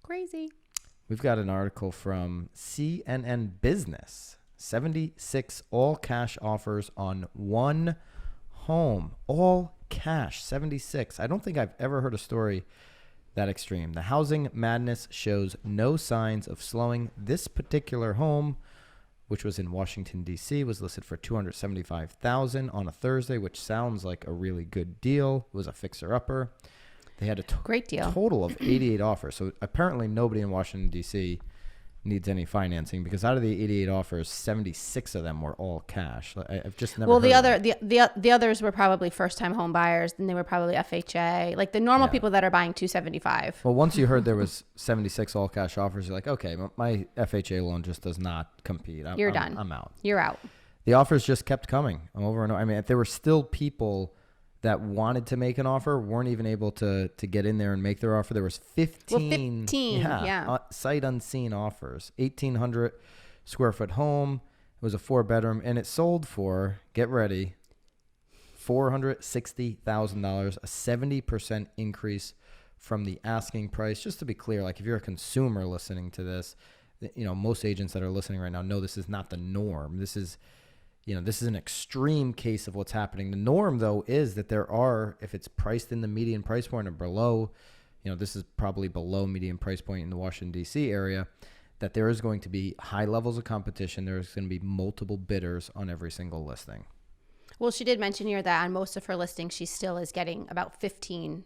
Crazy. We've got an article from CNN Business. 76 all-cash offers on one home. All cash, 76. I don't think I've ever heard a story that extreme. The housing madness shows no signs of slowing. This particular home, which was in Washington, D.C., was listed for $275,000 on a Thursday, which sounds like a really good deal. It was a fixer-upper. They had a great deal. Total of 88 offers. So apparently nobody in Washington, D.C. needs any financing, because out of the 88 offers, 76 of them were all cash. I've just never. Well, the others were probably first-time home buyers, and they were probably FHA, like the normal people that are buying 275. Well, once you heard there was 76 all cash offers, you're like, okay, my FHA loan just does not compete. You're done. I'm out. You're out. The offers just kept coming over and over. I mean, if there were still people that wanted to make an offer, weren't even able to get in there and make their offer. There was 15 sight unseen offers. 1,800 square foot home. It was a 4-bedroom, and it sold for, get ready, $460,000, a 70% increase from the asking price. Just to be clear, like if you're a consumer listening to this, you know, most agents that are listening right now know this is not the norm. This is an extreme case of what's happening. The norm, though, is that there are, if it's priced in the median price point or below, this is probably below median price point in the Washington, D.C. area, that there is going to be high levels of competition. There's going to be multiple bidders on every single listing. Well, she did mention here that on most of her listings, she still is getting about 15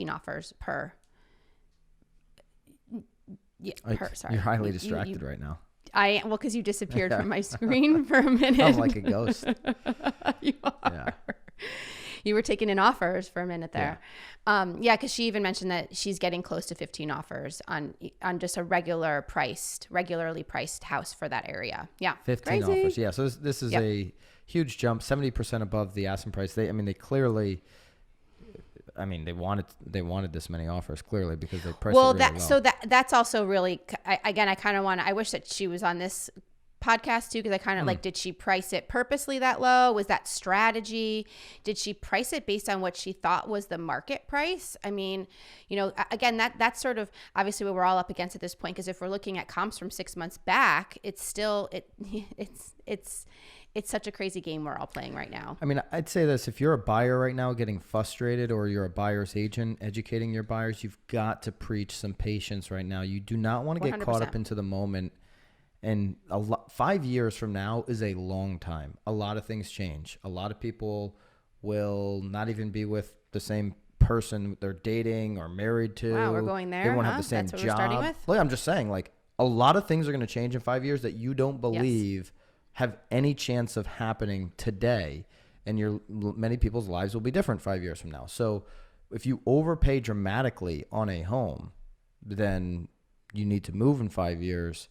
offers per. Yeah, sorry. You're highly distracted right now. Because you disappeared from my screen for a minute. I'm like a ghost. You are. Yeah. You were taking in offers for a minute there. Because she even mentioned that she's getting close to 15 offers on just a regularly priced house for that area. Yeah. 15 offers. Yeah. So this is a huge jump, 70% above the asking price. They clearly, they wanted this many offers, clearly, because they priced it really well. So that's also really, I wish that she was on this podcast too, because I kind of did she price it purposely that low? Was that strategy? Did she price it based on what she thought was the market price? I mean, again, that's sort of obviously what we're all up against at this point, because if we're looking at comps from 6 months back, it's still, it's such a crazy game we're all playing right now. I mean, I'd say this. If you're a buyer right now getting frustrated, or you're a buyer's agent educating your buyers, you've got to preach some patience right now. You do not want to get 100%. Caught up into the moment. And 5 years from now is a long time. A lot of things change. A lot of people will not even be with the same person they're dating or married to. Wow, we're going there. They won't have the same That's what job. We're starting with? Well, I'm just saying, a lot of things are going to change in 5 years that you don't believe have any chance of happening today. And many people's lives will be different 5 years from now. So if you overpay dramatically on a home, then you need to move in 5 years.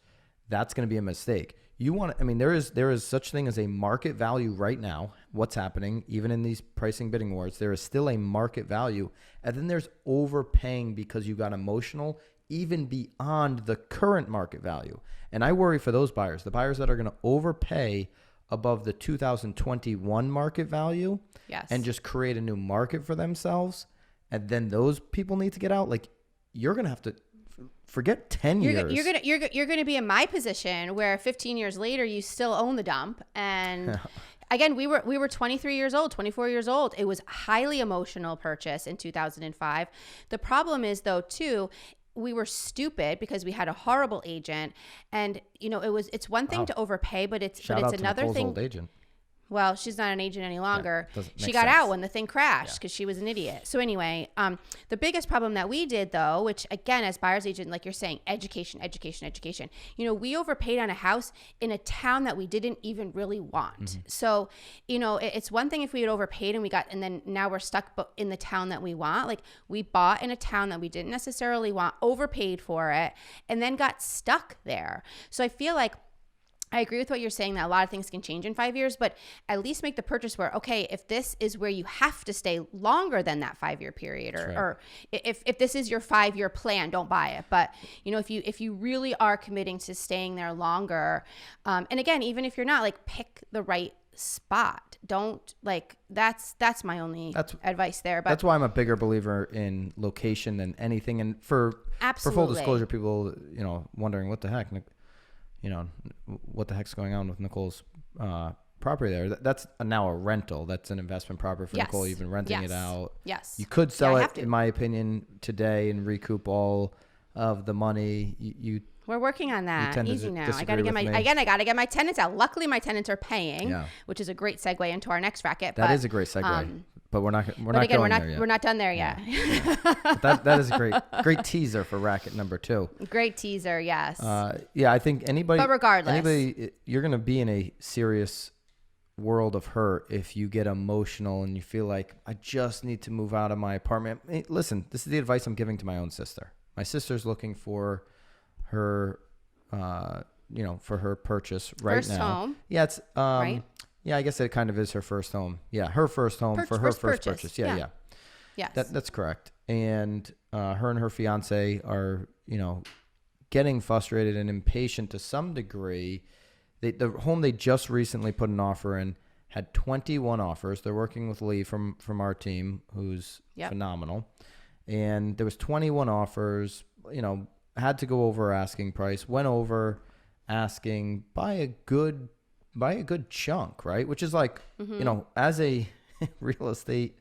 That's going to be a mistake. There is such thing as a market value right now. What's happening, even in these pricing bidding wars, there is still a market value. And then there's overpaying because you got emotional, even beyond the current market value. And I worry for those buyers, the buyers that are going to overpay above the 2021 market value and just create a new market for themselves. And then those people need to get out. You're going to have to forget 10 years. You're going to be in my position where 15 years later, you still own the dump. And again, we were 23 years old, 24 years old. It was a highly emotional purchase in 2005. The problem is, though, too, we were stupid because we had a horrible agent, and it's one thing to overpay, but it's another Nicole's thing. Old agent. Well, she's not an agent any longer. She got out when the thing crashed because she was an idiot. So anyway, the biggest problem that we did, though, which again, as buyer's agent, like you're saying, education. We overpaid on a house in a town that we didn't even really want. Mm-hmm. So, it's one thing if we had overpaid and then now we're stuck in the town that we want. Like, we bought in a town that we didn't necessarily want, overpaid for it, and then got stuck there. So I feel like I agree with what you're saying, that a lot of things can change in 5 years, but at least make the purchase where, okay, if this is where you have to stay longer than that 5 year period, or if this is your 5 year plan, don't buy it. But if you really are committing to staying there longer, and again, even if you're not, pick the right spot. Don't that's my only advice there. But that's why I'm a bigger believer in location than anything. And for Absolutely. For full disclosure, people, wondering what the heck, what the heck's going on with Nicole's property there. That's now a rental. That's an investment property for Nicole. You've been renting it out. Yes. You could sell it, in my opinion, today and recoup all of the money. We're working on that. Easy now. I got to get my tenants out. Luckily, my tenants are paying, which is a great segue into our next bracket. That is a great segue. But we're not going there yet. We're not done there yet. But that is a great teaser for bracket number 2. Great teaser, yes. I think anybody. But regardless, you're going to be in a serious world of hurt if you get emotional and you feel like, I just need to move out of my apartment. Hey, listen, this is the advice I'm giving to my own sister. My sister's looking for her, for her purchase first now. Home. Yeah, it's right. Yeah, I guess it kind of is her first home. Yeah, her first home for her first purchase. Yeah. Yes. That's correct. And her and her fiance are, getting frustrated and impatient to some degree. The home they just recently put an offer in had 21 offers. They're working with Lee from our team, who's phenomenal. And there was 21 offers, had to go over asking price, went over asking by a good chunk, right? Which is like, as a real estate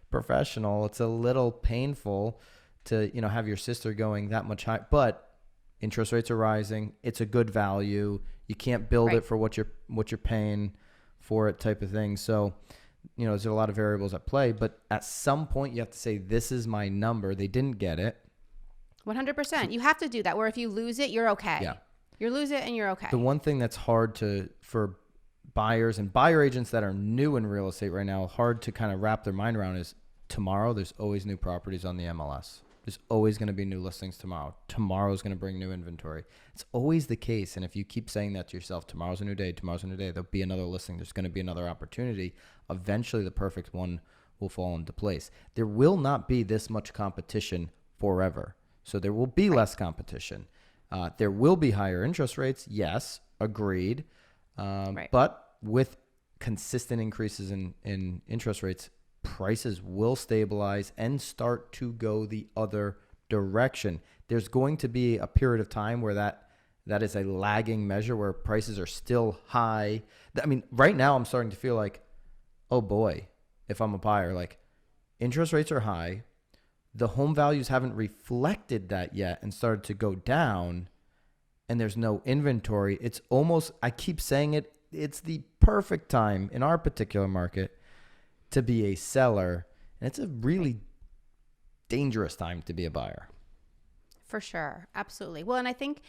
professional, it's a little painful to, have your sister going that much high, but interest rates are rising. It's a good value. You can't build it for what you're paying for it type of thing. So, there's a lot of variables at play, but at some point you have to say, this is my number. They didn't get it. 100%. You have to do that, where if you lose it, you're okay. Yeah. You lose it and you're okay. The one thing that's hard for buyers and buyer agents that are new in real estate right now, hard to kind of wrap their mind around, is tomorrow there's always new properties on the MLS. There's always going to be new listings tomorrow. Tomorrow's going to bring new inventory. It's always the case. And if you keep saying that to yourself, tomorrow's a new day, there'll be another listing. There's going to be another opportunity. Eventually the perfect one will fall into place. There will not be this much competition forever. So there will be less competition. There will be higher interest rates. Yes, agreed. But with consistent increases in interest rates, prices will stabilize and start to go the other direction. There's going to be a period of time where that is a lagging measure, where prices are still high. I mean, right now I'm starting to feel like, oh boy, if I'm a buyer, like interest rates are high. The home values haven't reflected that yet and started to go down, and there's no inventory. It's almost, I keep saying it, it's the perfect time in our particular market to be a seller. And it's a really dangerous time to be a buyer. For sure. Absolutely. Well, and I think,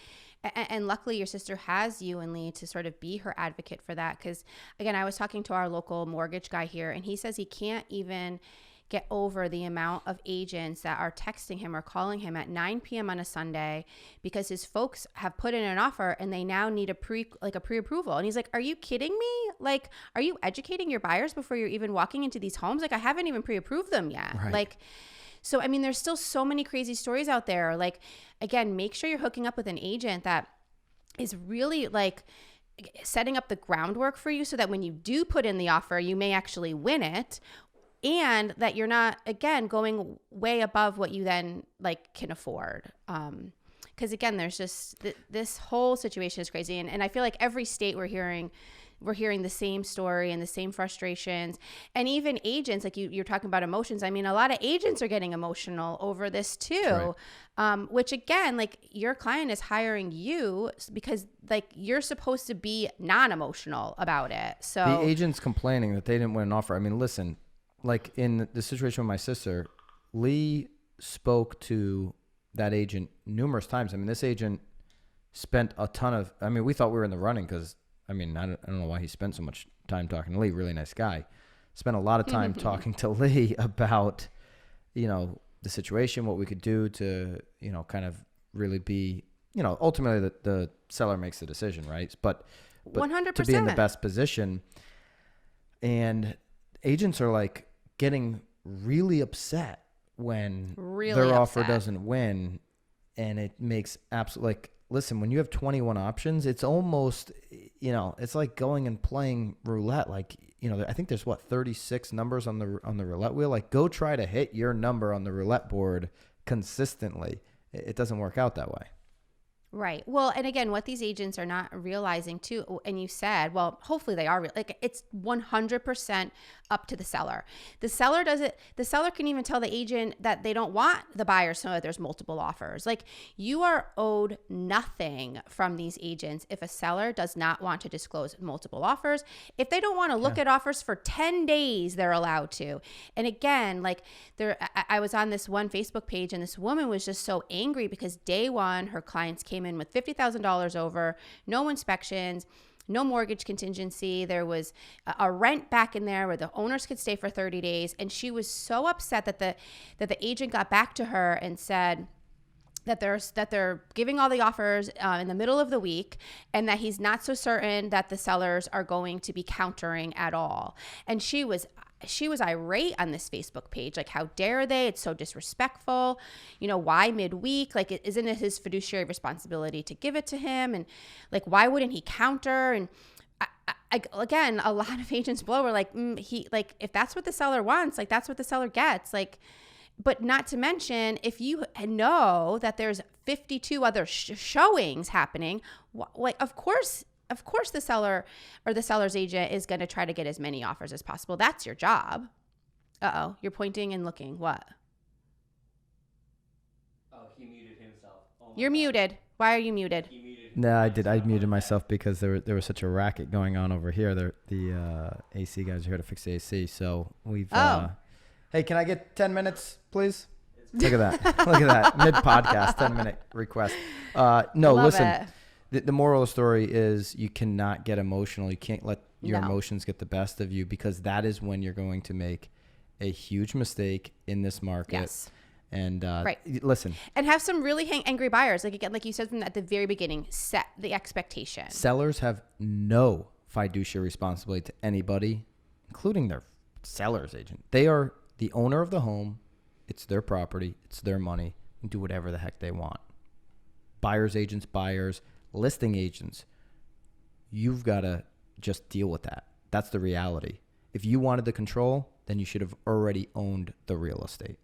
and luckily your sister has you and Lee to sort of be her advocate for that. Because again, I was talking to our local mortgage guy here, and he says he can't even get over the amount of agents that are texting him or calling him at 9 p.m. on a Sunday because his folks have put in an offer and they now need a pre-approval. And he's like, are you kidding me? Like, are you educating your buyers before you're even walking into these homes? Like, I haven't even pre-approved them yet. Right. Like, so, I mean, there's still so many crazy stories out there. Like, again, make sure you're hooking up with an agent that is really like setting up the groundwork for you so that when you do put in the offer, you may actually win it. And that you're not, again, going way above what you then like can afford. Because again, there's just this whole situation is crazy. And I feel like every state we're hearing the same story and the same frustrations. And even agents, like you're talking about emotions. I mean, a lot of agents are getting emotional over this too. Right. Which again, like your client is hiring you because like you're supposed to be non-emotional about it. So the agent's complaining that they didn't win an offer. I mean, listen. Like in the situation with my sister, Lee spoke to that agent numerous times. I mean, this agent spent a ton of, I mean, we thought we were in the running because, I mean, I don't know why he spent so much time talking to Lee. Really nice guy. Spent a lot of time talking to Lee about, the situation, what we could do to, kind of really be, ultimately the seller makes the decision, right? But 100%. To be in the best position. And agents are like, getting really upset when their offer doesn't win, and it makes like, listen, when you have 21 options, it's almost, it's like going and playing roulette. Like, I think there's 36 numbers on the roulette wheel. Like, go try to hit your number on the roulette board consistently. it doesn't work out that way. Right. Well, and again, what these agents are not realizing too, and you said, well, hopefully they are like, it's 100% up to the seller. The seller can even tell the agent that they don't want the buyers to know that there's multiple offers. Like, you are owed nothing from these agents if a seller does not want to disclose multiple offers. If they don't want to look at offers for 10 days, they're allowed to. And again, like, I was on this one Facebook page, and this woman was just so angry because day one, her clients came in with $50,000 over, no inspections, no mortgage contingency. There was a rent back in there where the owners could stay for 30 days. And she was so upset that the agent got back to her and said that they're giving all the offers in the middle of the week, and that he's not so certain that the sellers are going to be countering at all. And she was irate on this Facebook page. Like, how dare they? It's so disrespectful. You know, why midweek? Like, isn't it his fiduciary responsibility to give it to him? And like, why wouldn't he counter? And again, a lot of agents below were like, if that's what the seller wants, like, that's what the seller gets. Like, but not to mention, if you know that there's 52 other showings happening, like, of course the seller or the seller's agent is going to try to get as many offers as possible. That's your job. Uh-oh, you're pointing and looking. What? Oh, he muted himself. You're muted. Why are you muted? No, I did. I muted myself because there was such a racket going on over here. The AC guys are here to fix the AC. So we've... hey, can I get 10 minutes, please? Look at that. Look at that. Mid-podcast, 10-minute request. No, Love listen. it. The moral of the story is you cannot get emotional. You can't let your emotions get the best of you, because that is when you're going to make a huge mistake in this market. Yes. And right. Listen. And have some really angry buyers. Like, again, like you said at the very beginning, set the expectation. Sellers have no fiduciary responsibility to anybody, including their seller's agent. They are the owner of the home. It's their property. It's their money. And do whatever the heck they want. Buyer's agents, buyers, listing agents, you've got to just deal with that. That's the reality. If you wanted the control, then you should have already owned the real estate.